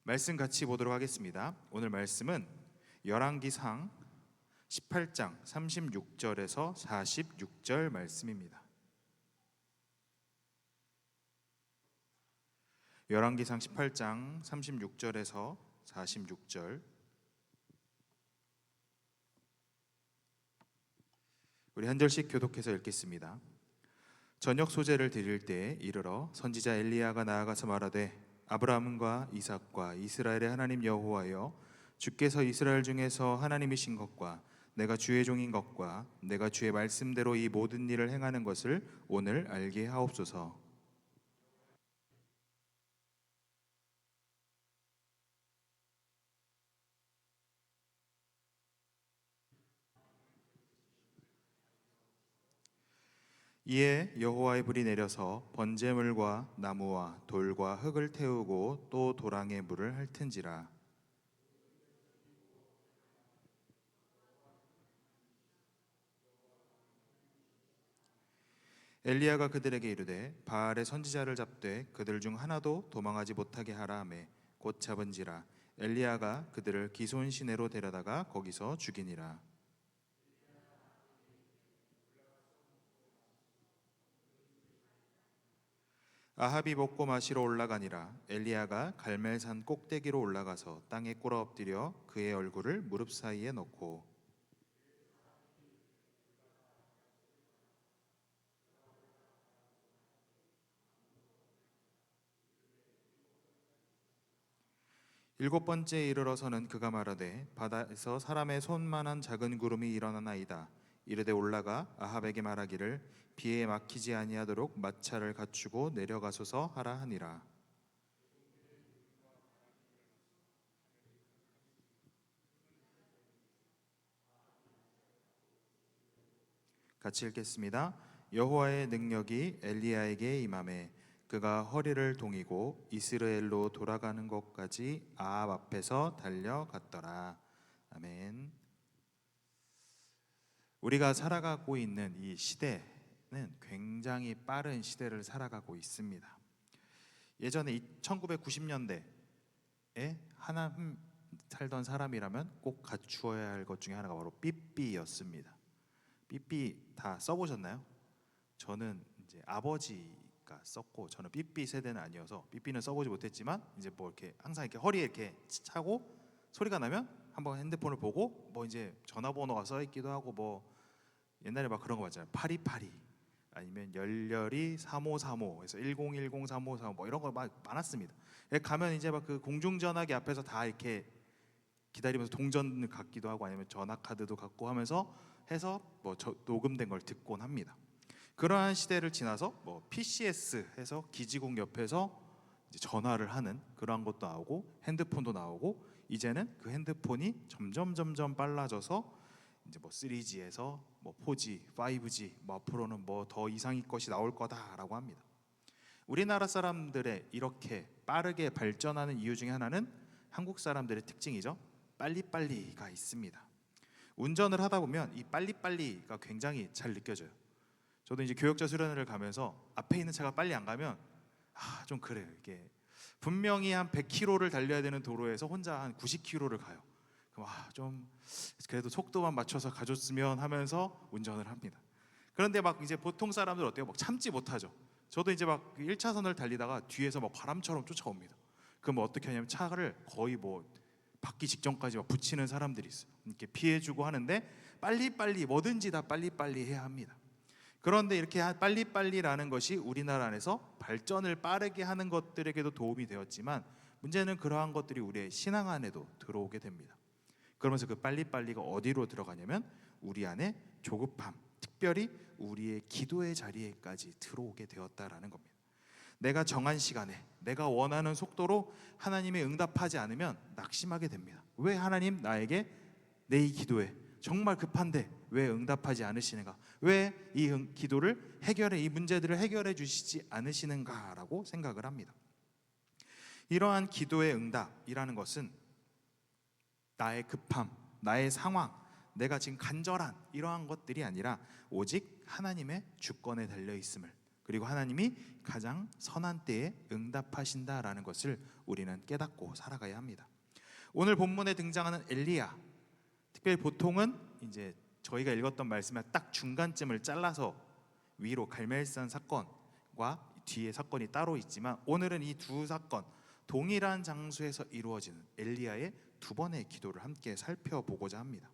말씀 같이 보도록 하겠습니다. 오늘 말씀은 열왕기상 18장 36절에서 46절 말씀입니다. 열왕기상 18장 36절에서 46절. 우리 한 절씩 교독해서 읽겠습니다. 저녁 소제를 드릴 때에 이르러 선지자 엘리야가 나아가서 말하되 아브라함과 이삭과 이스라엘의 하나님 여호와여, 주께서 이스라엘 중에서 하나님이신 것과 내가 주의 종인 것과 내가 주의 말씀대로 이 모든 일을 행하는 것을 오늘 알게 하옵소서. 이에 여호와의 불이 내려서 번제물과 나무와 돌과 흙을 태우고 또 도랑에 물을 핥은지라. 엘리야가 그들에게 이르되 바알의 선지자를 잡되 그들 중 하나도 도망하지 못하게 하라 하매 곧 잡은지라. 엘리야가 그들을 기손 시내로 데려다가 거기서 죽이니라. 아합이 먹고 마시러 올라가니라. 엘리야가 갈멜산 꼭대기로 올라가서 땅에 꿇어 엎드려 그의 얼굴을 무릎 사이에 넣고 일곱 번째에 이르러서는 그가 말하되 바다에서 사람의 손만한 작은 구름이 일어나나이다. 이르되 올라가 아합에게 말하기를 비에 막히지 아니하도록 마차를 갖추고 내려가소서 하라 하니라. 같이 읽겠습니다. 여호와의 능력이 엘리야에게 임하매 그가 허리를 동이고 이스라엘로 돌아가는 것까지 아합 앞에서 달려갔더라. 아멘. 우리가 살아가고 있는 이 시대는 굉장히 빠른 시대를 살아가고 있습니다. 예전에 1990년대에 하나님 살던 사람이라면 꼭 갖추어야 할 것 중에 하나가 바로 삐삐였습니다. 삐삐 다 써보셨나요? 저는 이제 아버지가 썼고, 저는 삐삐 세대는 아니어서 삐삐는 써보지 못했지만 이제 뭐 이렇게 항상 이렇게 허리에 이렇게 차고 소리가 나면 한번 핸드폰을 보고 뭐 이제 전화번호가 써 있기도 하고, 뭐 옛날에 막 그런 거 맞잖아요. 파리파리 아니면 열렬히 3535 해서 1010 3535 뭐 이런 거 막 많았습니다. 가면 이제 막 그 공중전화기 앞에서 다 이렇게 기다리면서 동전을 갖기도 하고 아니면 전화 카드도 갖고 하면서 해서 뭐 녹음된 걸 듣곤 합니다. 그러한 시대를 지나서 뭐 PCS 해서 기지국 옆에서 이제 전화를 하는 그러한 것도 나오고 핸드폰도 나오고, 이제는 그 핸드폰이 점점 빨라져서 이제 뭐 3G에서 뭐 4G, 5G, 뭐 앞으로는 뭐 더 이상의 것이 나올 거다라고 합니다. 우리나라 사람들의 이렇게 빠르게 발전하는 이유 중에 하나는 한국 사람들의 특징이죠. 빨리빨리가 있습니다. 운전을 하다 보면 이 빨리빨리가 굉장히 잘 느껴져요. 저도 이제 교역자 수련회를 가면서 앞에 있는 차가 빨리 안 가면 좀 그래요. 이게 분명히 한 100km를 달려야 되는 도로에서 혼자 한 90km를 가요. 그럼 좀 그래도 속도만 맞춰서 가줬으면 하면서 운전을 합니다. 그런데 막 이제 보통 사람들 어때요? 막 참지 못하죠. 저도 이제 막 1차선을 달리다가 뒤에서 막 바람처럼 쫓아옵니다. 그럼 어떻게 하냐면 차를 거의 뭐 받기 직전까지 막 붙이는 사람들이 있어요. 이렇게 피해주고 하는데 빨리빨리 뭐든지 다 빨리빨리 해야 합니다. 그런데 이렇게 빨리빨리라는 것이 우리나라 안에서 발전을 빠르게 하는 것들에게도 도움이 되었지만, 문제는 그러한 것들이 우리의 신앙 안에도 들어오게 됩니다. 그러면서 그 빨리빨리가 어디로 들어가냐면 우리 안에 조급함, 특별히 우리의 기도의 자리에까지 들어오게 되었다라는 겁니다. 내가 정한 시간에 내가 원하는 속도로 하나님의 응답하지 않으면 낙심하게 됩니다. 왜 하나님 나에게 내 이 기도에 정말 급한데 왜 응답하지 않으시는가? 왜 이 기도를 해결해, 이 문제들을 해결해 주시지 않으시는가라고 생각을 합니다. 이러한 기도의 응답이라는 것은 나의 급함, 나의 상황, 내가 지금 간절한 이러한 것들이 아니라 오직 하나님의 주권에 달려 있음을, 그리고 하나님이 가장 선한 때에 응답하신다라는 것을 우리는 깨닫고 살아가야 합니다. 오늘 본문에 등장하는 엘리야, 특별히 보통은 이제 저희가 읽었던 말씀의 딱 중간쯤을 잘라서 위로 갈멜산 사건과 뒤에 사건이 따로 있지만, 오늘은 이 두 사건 동일한 장소에서 이루어지는 엘리야의 두 번의 기도를 함께 살펴보고자 합니다.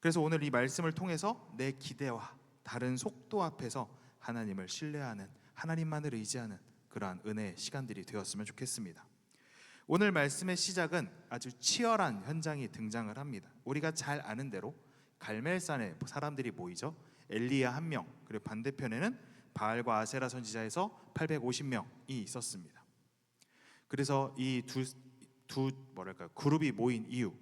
그래서 오늘 이 말씀을 통해서 내 기대와 다른 속도 앞에서 하나님을 신뢰하는, 하나님만을 의지하는 그러한 은혜의 시간들이 되었으면 좋겠습니다. 오늘 말씀의 시작은 아주 치열한 현장이 등장을 합니다. 우리가 잘 아는 대로 갈멜산에 사람들이 모이죠. 엘리야 1명, 그리고 반대편에는 바알과 아세라 선지자에서 850명이 있었습니다. 그래서 이 두 그룹이 모인 이유,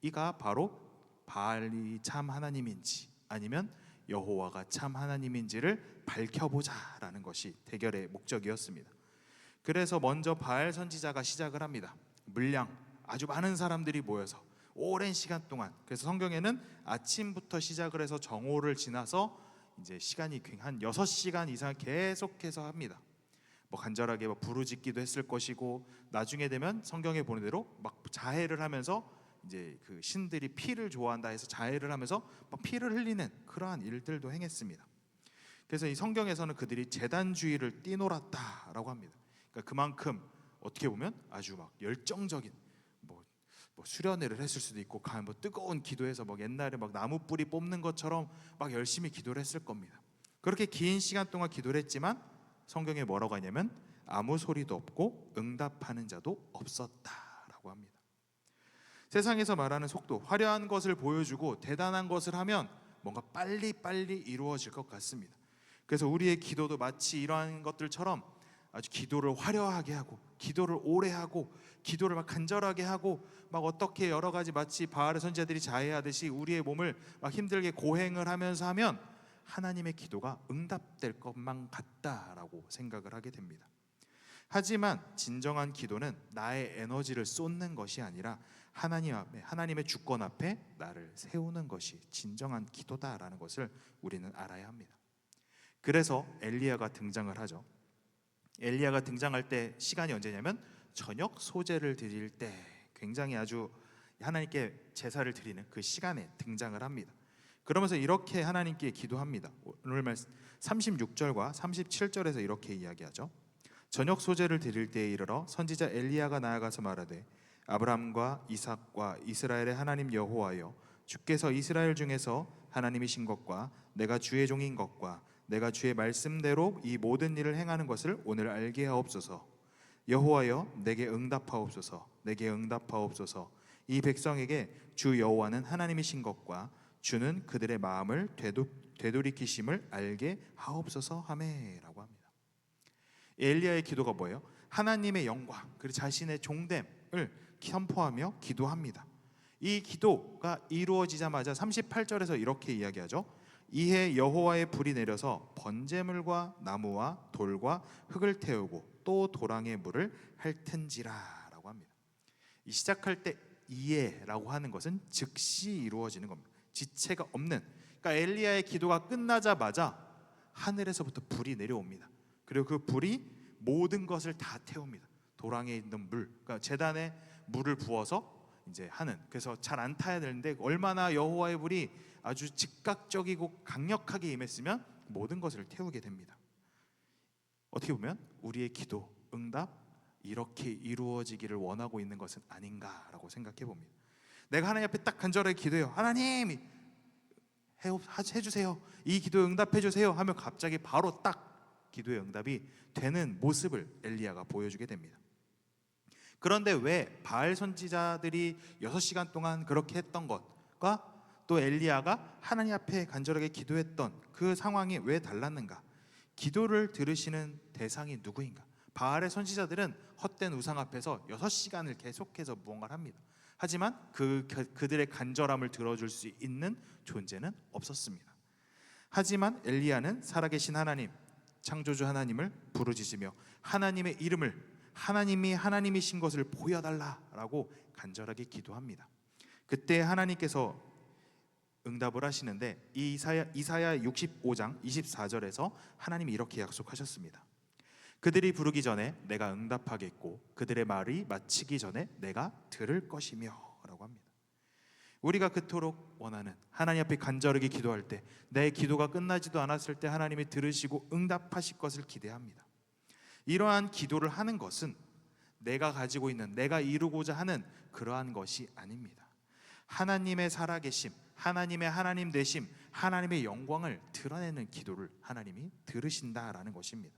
이가 바로 바알이 참 하나님인지 아니면 여호와가 참 하나님인지를 밝혀보자라는 것이 대결의 목적이었습니다. 그래서 먼저 바알 선지자가 시작을 합니다. 물량 아주 많은 사람들이 모여서 오랜 시간 동안, 그래서 성경에는 아침부터 시작을 해서 정오를 지나서 이제 시간이 한 6시간 이상 계속해서 합니다. 간절하게 부르짖기도 했을 것이고, 나중에 되면 성경에 보는 대로 막 자해를 하면서 이제 그 신들이 피를 좋아한다 해서 자해를 하면서 막 피를 흘리는 그러한 일들도 행했습니다. 그래서 이 성경에서는 그들이 제단주의를 띠놀았다라고 합니다. 그러니까 그만큼 어떻게 보면 아주 막 열정적인 수련회를 했을 수도 있고, 뜨거운 기도해서 옛날에 나무 뿌리 뽑는 것처럼 막 열심히 기도를 했을 겁니다. 그렇게 긴 시간 동안 기도를 했지만 성경에 뭐라고 하냐면 아무 소리도 없고 응답하는 자도 없었다라고 합니다. 세상에서 말하는 속도, 화려한 것을 보여주고 대단한 것을 하면 뭔가 빨리빨리 이루어질 것 같습니다. 그래서 우리의 기도도 마치 이러한 것들처럼 아주 기도를 화려하게 하고, 기도를 오래 하고, 기도를 막 간절하게 하고, 막 어떻게 여러 가지 마치 바알의 선지자들이 자해하듯이 우리의 몸을 막 힘들게 고행을 하면서 하면 하나님의 기도가 응답될 것만 같다라고 생각을 하게 됩니다. 하지만 진정한 기도는 나의 에너지를 쏟는 것이 아니라 하나님의 주권 앞에 나를 세우는 것이 진정한 기도다라는 것을 우리는 알아야 합니다. 그래서 엘리야가 등장을 하죠. 엘리야가 등장할 때 시간이 언제냐면 저녁 소제를 드릴 때, 굉장히 아주 하나님께 제사를 드리는 그 시간에 등장을 합니다. 그러면서 이렇게 하나님께 기도합니다. 오늘 말씀 36절과 37절에서 이렇게 이야기하죠. 저녁 소제를 드릴 때에 이르러 선지자 엘리야가 나아가서 말하되 아브라함과 이삭과 이스라엘의 하나님 여호와여, 주께서 이스라엘 중에서 하나님이신 것과 내가 주의 종인 것과 내가 주의 말씀대로 이 모든 일을 행하는 것을 오늘 알게 하옵소서. 여호와여, 내게 응답하옵소서. 내게 응답하옵소서. 이 백성에게 주 여호와는 하나님이신 것과 주는 그들의 마음을 되돌이키심을 알게 하옵소서 하매라고 합니다. 엘리야의 기도가 뭐예요? 하나님의 영광, 그리고 자신의 종됨을 선포하며 기도합니다. 이 기도가 이루어지자마자 38절에서 이렇게 이야기하죠. 이에 여호와의 불이 내려서 번제물과 나무와 돌과 흙을 태우고 또 도랑의 물을 핥은지라라고 합니다. 이 시작할 때 이에라고 하는 것은 즉시 이루어지는 겁니다. 지체가 없는, 그러니까 엘리야의 기도가 끝나자마자 하늘에서부터 불이 내려옵니다. 그리고 그 불이 모든 것을 다 태웁니다. 도랑에 있는 물, 그러니까 제단에 물을 부어서 이제 하는, 그래서 잘 안 타야 되는데 얼마나 여호와의 불이 아주 즉각적이고 강력하게 임했으면 모든 것을 태우게 됩니다. 어떻게 보면 우리의 기도, 응답 이렇게 이루어지기를 원하고 있는 것은 아닌가라고 생각해 봅니다. 내가 하나님 앞에 딱 간절하게 기도해요. 하나님 해주세요. 이 기도 응답해 주세요 하면 갑자기 바로 딱 기도의 응답이 되는 모습을 엘리야가 보여주게 됩니다. 그런데 왜 바알 선지자들이 6시간 동안 그렇게 했던 것과 또 엘리야가 하나님 앞에 간절하게 기도했던 그 상황이 왜 달랐는가? 기도를 들으시는 대상이 누구인가? 바알의 선지자들은 헛된 우상 앞에서 6시간을 계속해서 무언가를 합니다. 하지만 그들의 간절함을 들어줄 수 있는 존재는 없었습니다. 하지만 엘리야는 살아계신 하나님, 창조주 하나님을 부르짖으며 하나님의 이름을, 하나님이 하나님이신 것을 보여달라라고 간절하게 기도합니다. 그때 하나님께서 응답을 하시는데 이사야 65장 24절에서 하나님이 이렇게 약속하셨습니다. 그들이 부르기 전에 내가 응답하겠고 그들의 말이 마치기 전에 내가 들을 것이며 라고 합니다. 우리가 그토록 원하는 하나님 앞에 간절하게 기도할 때, 내 기도가 끝나지도 않았을 때 하나님이 들으시고 응답하실 것을 기대합니다. 이러한 기도를 하는 것은 내가 가지고 있는, 내가 이루고자 하는 그러한 것이 아닙니다. 하나님의 살아계심, 하나님의 하나님 되심, 하나님의 영광을 드러내는 기도를 하나님이 들으신다라는 것입니다.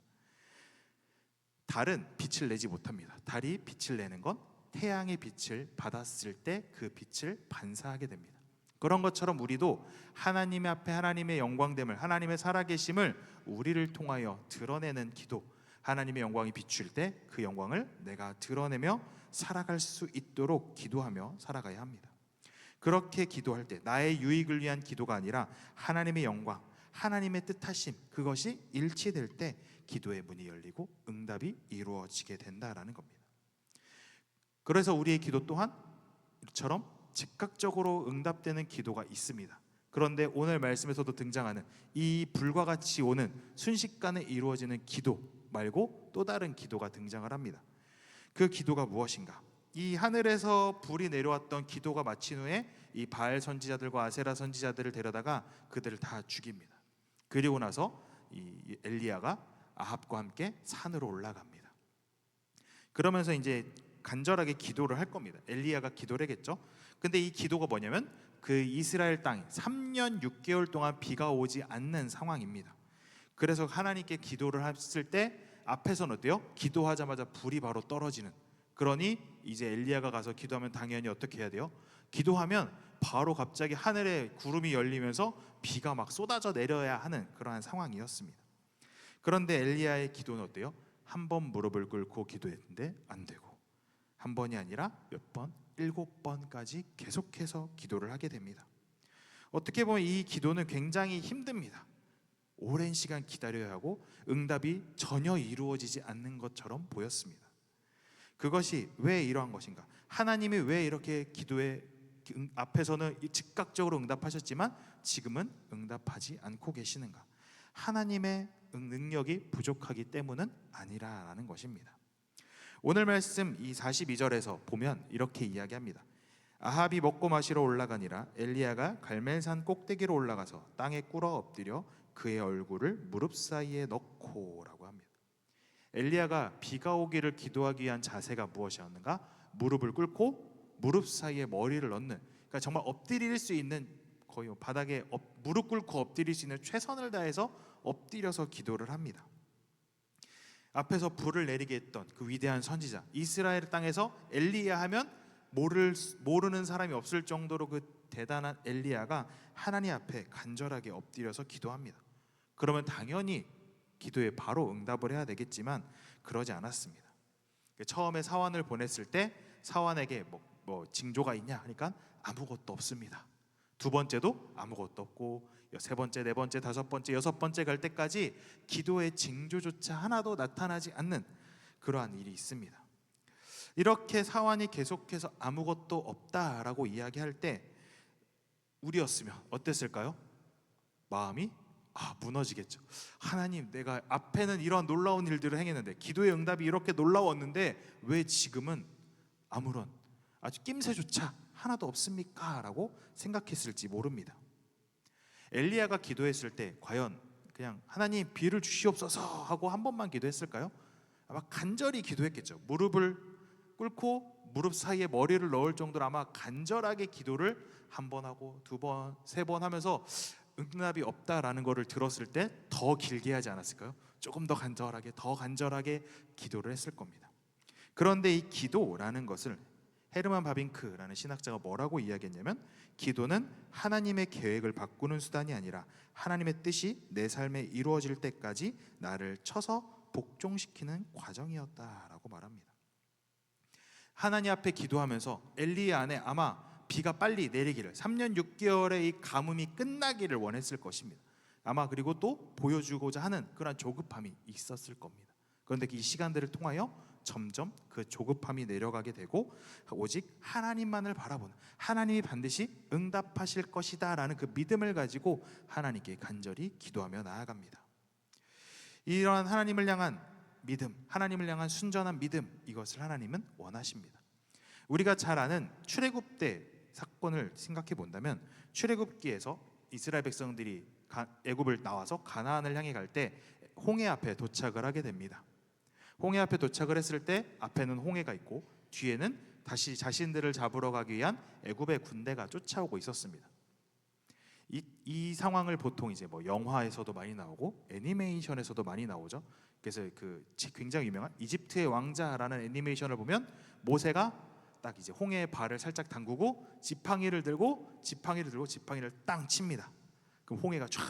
달은 빛을 내지 못합니다. 달이 빛을 내는 건 태양의 빛을 받았을 때 그 빛을 반사하게 됩니다. 그런 것처럼 우리도 하나님 앞에 하나님의 영광됨을, 하나님의 살아계심을 우리를 통하여 드러내는 기도, 하나님의 영광이 비출 때 그 영광을 내가 드러내며 살아갈 수 있도록 기도하며 살아가야 합니다. 그렇게 기도할 때 나의 유익을 위한 기도가 아니라 하나님의 영광, 하나님의 뜻하심, 그것이 일치될 때 기도의 문이 열리고 응답이 이루어지게 된다라는 겁니다. 그래서 우리의 기도 또한 이처럼 즉각적으로 응답되는 기도가 있습니다. 그런데 오늘 말씀에서도 등장하는 이 불과 같이 오는 순식간에 이루어지는 기도 말고 또 다른 기도가 등장을 합니다. 그 기도가 무엇인가? 이 하늘에서 불이 내려왔던 기도가 마친 후에 이 바알 선지자들과 아세라 선지자들을 데려다가 그들을 다 죽입니다. 그리고 나서 이 엘리야가 아합과 함께 산으로 올라갑니다. 그러면서 이제 간절하게 기도를 할 겁니다. 엘리야가 기도를 하겠죠. 근데 이 기도가 뭐냐면 그 이스라엘 땅에 3년 6개월 동안 비가 오지 않는 상황입니다. 그래서 하나님께 기도를 했을 때 앞에서는 어때요? 기도하자마자 불이 바로 떨어지는. 그러니 이제 엘리야가 가서 기도하면 당연히 어떻게 해야 돼요? 기도하면 바로 갑자기 하늘에 구름이 열리면서 비가 막 쏟아져 내려야 하는 그러한 상황이었습니다. 그런데 엘리야의 기도는 어때요? 한 번 무릎을 꿇고 기도했는데 안 되고, 한 번이 아니라 몇 번? 7번까지 계속해서 기도를 하게 됩니다. 어떻게 보면 이 기도는 굉장히 힘듭니다. 오랜 시간 기다려야 하고 응답이 전혀 이루어지지 않는 것처럼 보였습니다. 그것이 왜 이러한 것인가? 하나님이 왜 이렇게 기도에 앞에서는 즉각적으로 응답하셨지만 지금은 응답하지 않고 계시는가? 하나님의 능력이 부족하기 때문은 아니라라는 것입니다. 오늘 말씀 이 42절에서 보면 이렇게 이야기합니다. 아합이 먹고 마시러 올라가니라 엘리야가 갈멜산 꼭대기로 올라가서 땅에 꿇어 엎드려 그의 얼굴을 무릎 사이에 넣고라고 합니다. 엘리야가 비가 오기를 기도하기 위한 자세가 무엇이었는가? 무릎을 꿇고 무릎 사이에 머리를 넣는, 그러니까 정말 엎드릴 수 있는, 거의 바닥에 무릎 꿇고 엎드릴 수 있는 최선을 다해서 엎드려서 기도를 합니다. 앞에서 불을 내리게 했던 그 위대한 선지자, 이스라엘 땅에서 엘리야 하면 모르는 사람이 없을 정도로 그 대단한 엘리야가 하나님 앞에 간절하게 엎드려서 기도합니다. 그러면 당연히 기도에 바로 응답을 해야 되겠지만 그러지 않았습니다. 처음에 사환을 보냈을 때 사환에게 뭐 징조가 있냐 하니까 아무것도 없습니다. 두 번째도 아무것도 없고, 세 번째, 네 번째, 다섯 번째, 여섯 번째 갈 때까지 기도의 징조조차 하나도 나타나지 않는 그러한 일이 있습니다. 이렇게 사환이 계속해서 아무것도 없다라고 이야기할 때 우리였으면 어땠을까요? 마음이 무너지겠죠. 하나님, 내가 앞에는 이러한 놀라운 일들을 행했는데, 기도의 응답이 이렇게 놀라웠는데 왜 지금은 아무런 아주 낌새조차 하나도 없습니까? 라고 생각했을지 모릅니다. 엘리야가 기도했을 때 과연 그냥 하나님 비를 주시옵소서 하고 한 번만 기도했을까요? 아마 간절히 기도했겠죠. 무릎을 꿇고 무릎 사이에 머리를 넣을 정도로 아마 간절하게 기도를 한 번 하고 두 번, 세 번 하면서 응답이 없다라는 것을 들었을 때 더 길게 하지 않았을까요? 조금 더 간절하게 기도를 했을 겁니다. 그런데 이 기도라는 것을 헤르만 바빙크라는 신학자가 뭐라고 이야기했냐면, 기도는 하나님의 계획을 바꾸는 수단이 아니라 하나님의 뜻이 내 삶에 이루어질 때까지 나를 쳐서 복종시키는 과정이었다라고 말합니다. 하나님 앞에 기도하면서 엘리야 안에 아마 비가 빨리 내리기를, 3년 6개월의 이 가뭄이 끝나기를 원했을 것입니다. 아마 그리고 또 보여주고자 하는 그런 조급함이 있었을 겁니다. 그런데 이 시간들을 통하여 점점 그 조급함이 내려가게 되고 오직 하나님만을 바라보는, 하나님이 반드시 응답하실 것이다 라는 그 믿음을 가지고 하나님께 간절히 기도하며 나아갑니다. 이러한 하나님을 향한 믿음, 하나님을 향한 순전한 믿음, 이것을 하나님은 원하십니다. 우리가 잘 아는 출애굽 때 사건을 생각해 본다면, 출애굽기에서 이스라엘 백성들이 애굽을 나와서 가나안을 향해 갈 때 홍해 앞에 도착을 하게 됩니다. 홍해 앞에 도착을 했을 때 앞에는 홍해가 있고 뒤에는 다시 자신들을 잡으러 가기 위한 애굽의 군대가 쫓아오고 있었습니다. 이 상황을 보통 이제 뭐 영화에서도 많이 나오고 애니메이션에서도 많이 나오죠. 그래서 그 굉장히 유명한 이집트의 왕자라는 애니메이션을 보면 모세가 딱 이제 홍해에 발을 살짝 담그고 지팡이를 들고 지팡이를 땅 칩니다. 그럼 홍해가 쫙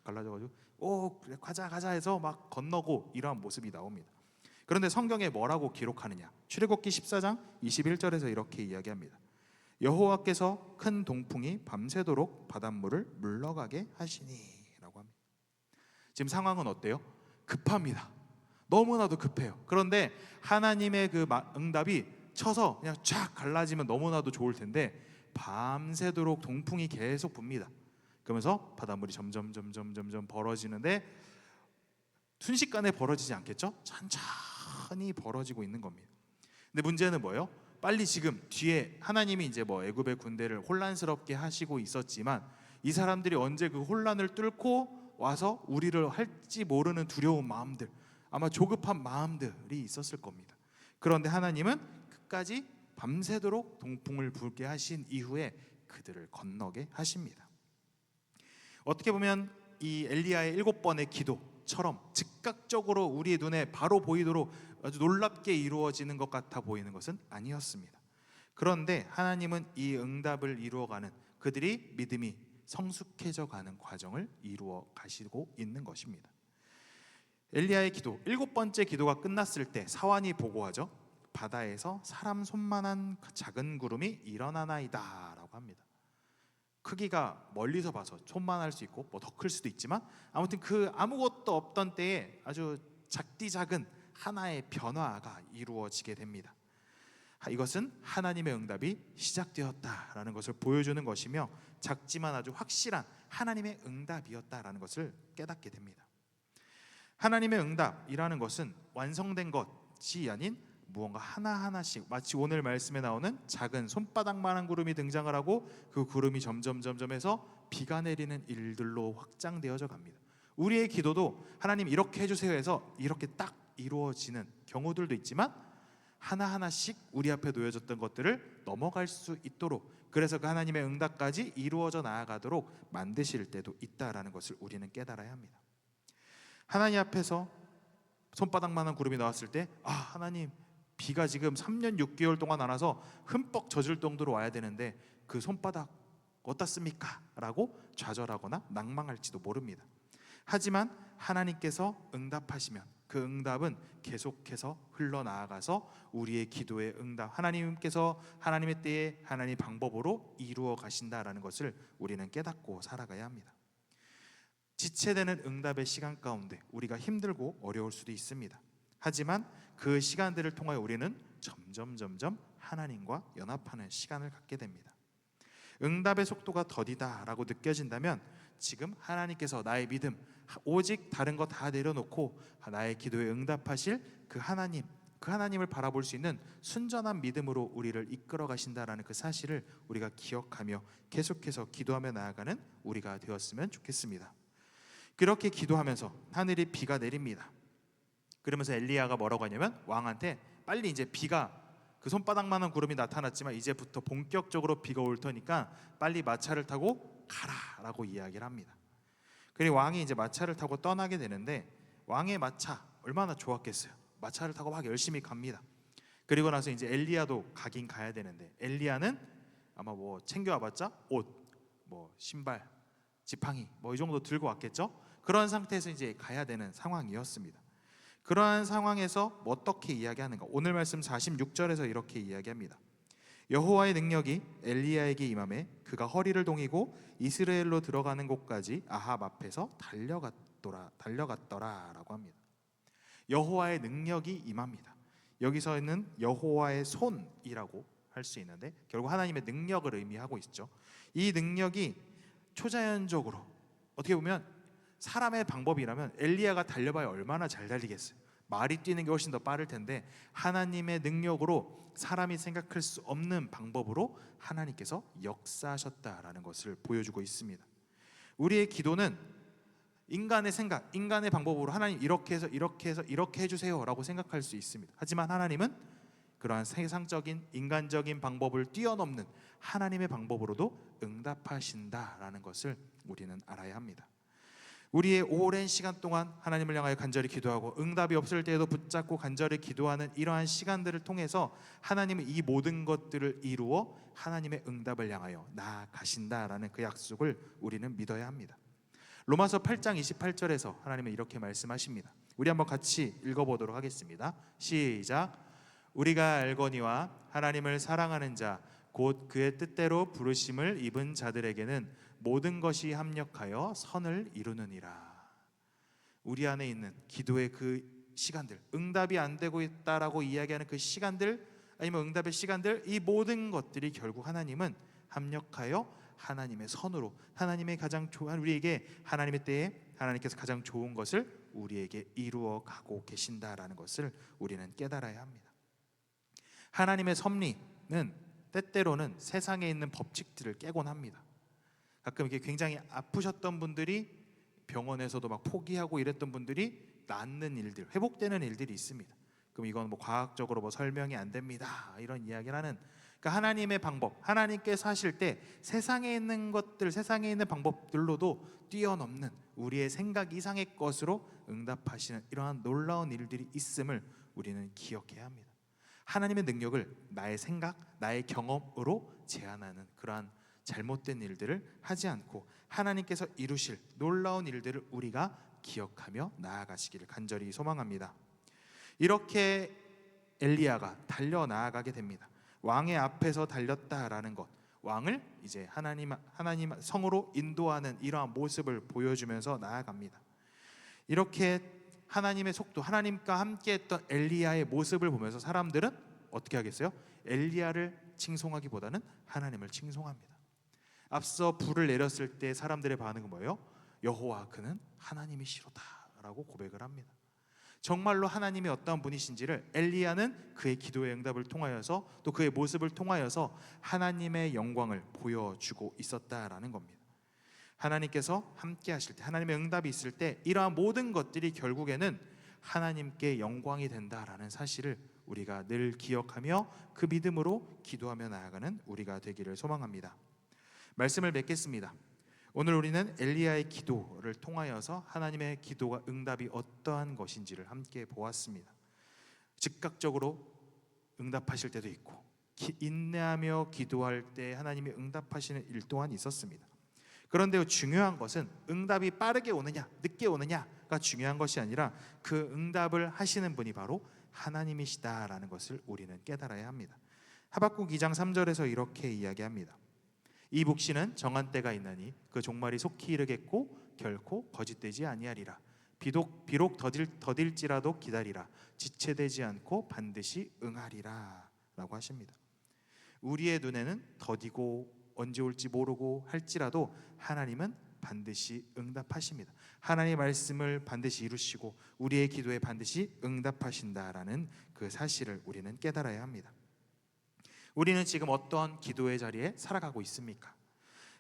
갈라져가지고 오 그래 가자 해서 막 건너고 이러한 모습이 나옵니다. 그런데 성경에 뭐라고 기록하느냐? 출애굽기 14장 21절에서 이렇게 이야기합니다. 여호와께서 큰 동풍이 밤새도록 바닷물을 물러가게 하시니라고 합니다. 지금 상황은 어때요? 급합니다. 너무나도 급해요. 그런데 하나님의 그 응답이 쳐서 그냥 쫙 갈라지면 너무나도 좋을 텐데 밤새도록 동풍이 계속 붑니다. 그러면서 바닷물이 점점 벌어지는데 순식간에 벌어지지 않겠죠? 천천히 벌어지고 있는 겁니다. 근데 문제는 뭐예요? 빨리 지금 뒤에 하나님이 이제 뭐 애굽의 군대를 혼란스럽게 하시고 있었지만 이 사람들이 언제 그 혼란을 뚫고 와서 우리를 할지 모르는 두려운 마음들, 아마 조급한 마음들이 있었을 겁니다. 그런데 하나님은 끝까지 밤새도록 동풍을 불게 하신 이후에 그들을 건너게 하십니다. 어떻게 보면 이 엘리야의 7번의 기도처럼 즉각적으로 우리의 눈에 바로 보이도록 아주 놀랍게 이루어지는 것 같아 보이는 것은 아니었습니다. 그런데 하나님은 이 응답을 이루어가는, 그들이 믿음이 성숙해져 가는 과정을 이루어 가시고 있는 것입니다. 엘리야의 기도 7번째 기도가 끝났을 때 사환이 보고하죠. 바다에서 사람 손만한 작은 구름이 일어나나이다 라고 합니다. 크기가 멀리서 봐서 손만할 수 있고 뭐 더 클 수도 있지만 아무튼 그 아무것도 없던 때에 아주 작디 작은 하나의 변화가 이루어지게 됩니다. 이것은 하나님의 응답이 시작되었다라는 것을 보여주는 것이며 작지만 아주 확실한 하나님의 응답이었다라는 것을 깨닫게 됩니다. 하나님의 응답이라는 것은 완성된 것이 아닌 무언가 하나하나씩, 마치 오늘 말씀에 나오는 작은 손바닥만한 구름이 등장을 하고 그 구름이 점점 해서 비가 내리는 일들로 확장되어져 갑니다. 우리의 기도도 하나님 이렇게 해주세요 해서 이렇게 딱 이루어지는 경우들도 있지만 하나하나씩 우리 앞에 놓여졌던 것들을 넘어갈 수 있도록, 그래서 그 하나님의 응답까지 이루어져 나아가도록 만드실 때도 있다라는 것을 우리는 깨달아야 합니다. 하나님 앞에서 손바닥만한 구름이 나왔을 때 하나님 비가 지금 3년 6개월 동안 안 와서 흠뻑 젖을 정도로 와야 되는데 그 손바닥 어떻습니까? 라고 좌절하거나 낭망할지도 모릅니다. 하지만 하나님께서 응답하시면 그 응답은 계속해서 흘러나아가서 우리의 기도의 응답, 하나님께서 하나님의 때에 하나님의 방법으로 이루어 가신다라는 것을 우리는 깨닫고 살아가야 합니다. 지체되는 응답의 시간 가운데 우리가 힘들고 어려울 수도 있습니다. 하지만 그 시간들을 통하여 우리는 점점 하나님과 연합하는 시간을 갖게 됩니다. 응답의 속도가 더디다라고 느껴진다면 지금 하나님께서 나의 믿음, 오직 다른 거 다 내려놓고 나의 기도에 응답하실 그 하나님을 바라볼 수 있는 순전한 믿음으로 우리를 이끌어 가신다라는 그 사실을 우리가 기억하며 계속해서 기도하며 나아가는 우리가 되었으면 좋겠습니다. 그렇게 기도하면서 하늘이 비가 내립니다. 그러면서 엘리야가 뭐라고 하냐면 왕한테 빨리 이제 비가, 그 손바닥만한 구름이 나타났지만 이제부터 본격적으로 비가 올 테니까 빨리 마차를 타고 가라라고 이야기를 합니다. 그리고 왕이 이제 마차를 타고 떠나게 되는데 왕의 마차 얼마나 좋았겠어요. 마차를 타고 막 열심히 갑니다. 그리고 나서 이제 엘리야도 가긴 가야 되는데 엘리야는 아마 뭐 챙겨와봤자 옷, 뭐 신발, 지팡이 뭐 이 정도 들고 왔겠죠. 그런 상태에서 이제 가야 되는 상황이었습니다. 그러한 상황에서 어떻게 이야기하는가? 오늘 말씀 46절에서 이렇게 이야기합니다. 여호와의 능력이 엘리야에게 임하매 그가 허리를 동이고 이스라엘로 들어가는 곳까지 아합 앞에서 달려갔더라라고 합니다. 여호와의 능력이 임합니다. 여기서는 여호와의 손이라고 할 수 있는데 결국 하나님의 능력을 의미하고 있죠. 이 능력이 초자연적으로 어떻게 보면 사람의 방법이라면 엘리야가 달려봐야 얼마나 잘 달리겠어요. 말이 뛰는 게 훨씬 더 빠를 텐데 하나님의 능력으로 사람이 생각할 수 없는 방법으로 하나님께서 역사하셨다라는 것을 보여주고 있습니다. 우리의 기도는 인간의 생각, 인간의 방법으로 하나님 이렇게 해서 이렇게 해주세요라고 생각할 수 있습니다. 하지만 하나님은 그러한 세상적인 인간적인 방법을 뛰어넘는 하나님의 방법으로도 응답하신다라는 것을 우리는 알아야 합니다. 우리의 오랜 시간 동안 하나님을 향하여 간절히 기도하고 응답이 없을 때에도 붙잡고 간절히 기도하는 이러한 시간들을 통해서 하나님은 이 모든 것들을 이루어 하나님의 응답을 향하여 나아가신다라는 그 약속을 우리는 믿어야 합니다. 로마서 8장 28절에서 하나님은 이렇게 말씀하십니다. 우리 한번 같이 읽어보도록 하겠습니다. 시작. 우리가 알거니와 하나님을 사랑하는 자 곧 그의 뜻대로 부르심을 입은 자들에게는 모든 것이 합력하여 선을 이루느니라. 우리 안에 있는 기도의 그 시간들, 응답이 안 되고 있다라고 이야기하는 그 시간들, 아니면 응답의 시간들, 이 모든 것들이 결국 하나님은 합력하여 하나님의 선으로, 하나님의 가장 좋은, 우리에게 하나님의 때에 하나님께서 가장 좋은 것을 우리에게 이루어 가고 계신다라는 것을 우리는 깨달아야 합니다. 하나님의 섭리는 때때로는 세상에 있는 법칙들을 깨곤 합니다. 가끔 이렇게 굉장히 아프셨던 분들이 병원에서도 막 포기하고 이랬던 분들이 낫는 일들, 회복되는 일들이 있습니다. 그럼 이건 뭐 과학적으로 뭐 설명이 안 됩니다, 이런 이야기를 하는, 그러니까 하나님의 방법, 하나님께서 하실 때 세상에 있는 것들, 세상에 있는 방법들로도 뛰어넘는 우리의 생각 이상의 것으로 응답하시는 이러한 놀라운 일들이 있음을 우리는 기억해야 합니다. 하나님의 능력을 나의 생각, 나의 경험으로 제한하는 그러한 잘못된 일들을 하지 않고 하나님께서 이루실 놀라운 일들을 우리가 기억하며 나아가시기를 간절히 소망합니다. 이렇게 엘리야가 달려 나아가게 됩니다. 왕의 앞에서 달렸다라는 것, 왕을 이제 하나님 성으로 인도하는 이러한 모습을 보여주면서 나아갑니다. 이렇게 하나님의 속도, 하나님과 함께했던 엘리야의 모습을 보면서 사람들은 어떻게 하겠어요? 엘리야를 칭송하기보다는 하나님을 칭송합니다. 앞서 불을 내렸을 때 사람들의 반응은 뭐예요? 여호와 그는 하나님이시로다라고 고백을 합니다. 정말로 하나님이 어떤 분이신지를 엘리야는 그의 기도의 응답을 통하여서 또 그의 모습을 통하여서 하나님의 영광을 보여주고 있었다라는 겁니다. 하나님께서 함께 하실 때, 하나님의 응답이 있을 때 이러한 모든 것들이 결국에는 하나님께 영광이 된다라는 사실을 우리가 늘 기억하며 그 믿음으로 기도하며 나아가는 우리가 되기를 소망합니다. 말씀을 맺겠습니다. 오늘 우리는 엘리야의 기도를 통하여서 하나님의 기도가 응답이 어떠한 것인지를 함께 보았습니다. 즉각적으로 응답하실 때도 있고 인내하며 기도할 때 하나님이 응답하시는 일 또한 있었습니다. 그런데 중요한 것은 응답이 빠르게 오느냐 늦게 오느냐가 중요한 것이 아니라 그 응답을 하시는 분이 바로 하나님이시다라는 것을 우리는 깨달아야 합니다. 하박국 2장 3절에서 이렇게 이야기합니다. 이 묵시는 정한 때가 있나니 그 종말이 속히 이르겠고 결코 거짓되지 아니하리라. 비록 더딜지라도 기다리라. 지체되지 않고 반드시 응하리라 라고 하십니다. 우리의 눈에는 더디고 언제 올지 모르고 할지라도 하나님은 반드시 응답하십니다. 하나님의 말씀을 반드시 이루시고 우리의 기도에 반드시 응답하신다라는 그 사실을 우리는 깨달아야 합니다. 우리는 지금 어떤 기도의 자리에 살아가고 있습니까?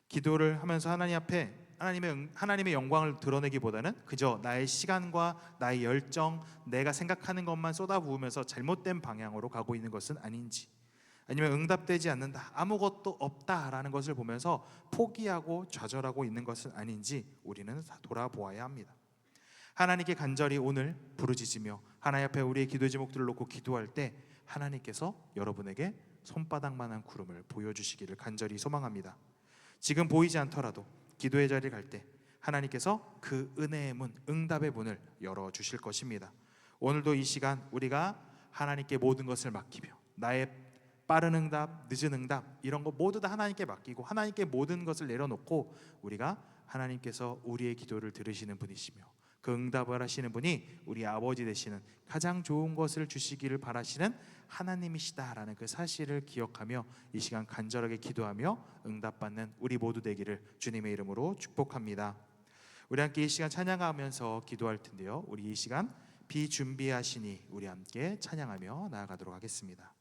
기도를 하면서 하나님 앞에 하나님의 영광을 드러내기보다는 그저 나의 시간과 나의 열정, 내가 생각하는 것만 쏟아부으면서 잘못된 방향으로 가고 있는 것은 아닌지, 아니면 응답되지 않는다, 아무것도 없다라는 것을 보면서 포기하고 좌절하고 있는 것은 아닌지 우리는 돌아보아야 합니다. 하나님께 간절히 오늘 부르짖으며 하나님 앞에 우리의 기도의 제목들을 놓고 기도할 때 하나님께서 여러분에게 손바닥만한 구름을 보여주시기를 간절히 소망합니다. 지금 보이지 않더라도 기도의 자리에 갈 때 하나님께서 그 은혜의 문, 응답의 문을 열어주실 것입니다. 오늘도 이 시간 우리가 하나님께 모든 것을 맡기며 나의 빠른 응답, 늦은 응답 이런 거 모두 다 하나님께 맡기고 하나님께 모든 것을 내려놓고 우리가 하나님께서 우리의 기도를 들으시는 분이시며 그 응답을 하시는 분이 우리 아버지 되시는, 가장 좋은 것을 주시기를 바라시는 하나님이시다라는 그 사실을 기억하며 이 시간 간절하게 기도하며 응답받는 우리 모두 되기를 주님의 이름으로 축복합니다. 우리 함께 이 시간 찬양하면서 기도할 텐데요, 우리 이 시간 비준비하시니 우리 함께 찬양하며 나아가도록 하겠습니다.